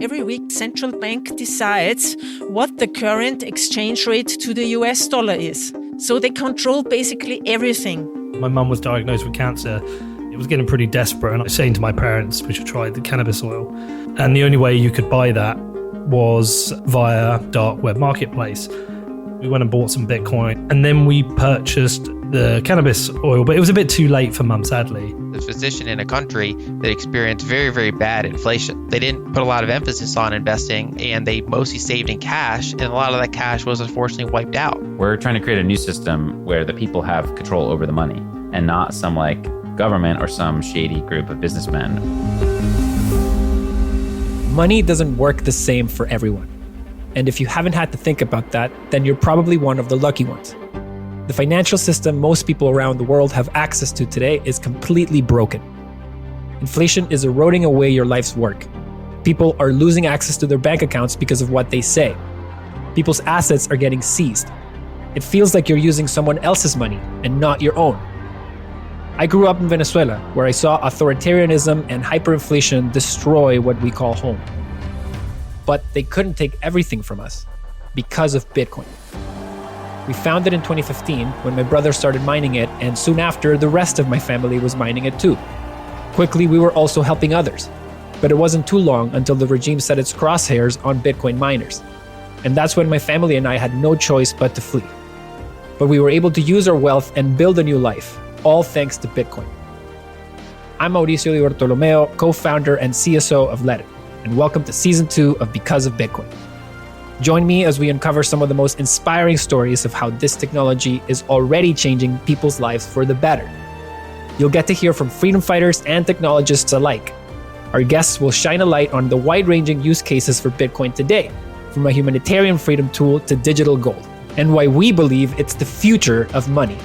Every week, central bank decides what the current exchange rate to the US dollar is. So they control basically everything. My mum was diagnosed with cancer. It was getting pretty desperate, and I was saying to my parents we should try the cannabis oil. And the only way you could buy that was via dark web marketplace. We went and bought some Bitcoin, and then we purchased the cannabis oil, but it was a bit too late for mum, sadly. The physician in a country that experienced very, very bad inflation. They didn't put a lot of emphasis on investing, and they mostly saved in cash, and a lot of that cash was unfortunately wiped out. We're trying to create a new system where the people have control over the money and not some government or some shady group of businessmen. Money doesn't work the same for everyone. And if you haven't had to think about that, then you're probably one of the lucky ones. The financial system most people around the world have access to today is completely broken. Inflation is eroding away your life's work. People are losing access to their bank accounts because of what they say. People's assets are getting seized. It feels like you're using someone else's money and not your own. I grew up in Venezuela, where I saw authoritarianism and hyperinflation destroy what we call home. But they couldn't take everything from us because of Bitcoin. We found it in 2015 when my brother started mining it, and soon after, the rest of my family was mining it too. Quickly, we were also helping others. But it wasn't too long until the regime set its crosshairs on Bitcoin miners. And that's when my family and I had no choice but to flee. But we were able to use our wealth and build a new life, all thanks to Bitcoin. I'm Mauricio Di Bartolomeo, co-founder and CSO of Ledn, and welcome to Season 2 of Because of Bitcoin. Join me as we uncover some of the most inspiring stories of how this technology is already changing people's lives for the better. You'll get to hear from freedom fighters and technologists alike. Our guests will shine a light on the wide-ranging use cases for Bitcoin today, from a humanitarian freedom tool to digital gold, and why we believe it's the future of money.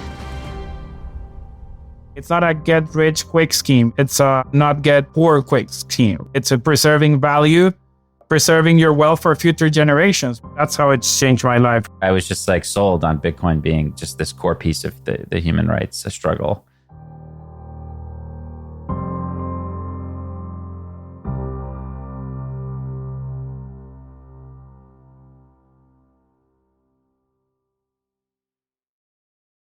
It's not a get-rich-quick scheme. It's a not-get-poor-quick scheme. It's a preserving value, preserving your wealth for future generations. That's how it's changed my life. I was just sold on Bitcoin being just this core piece of the human rights struggle.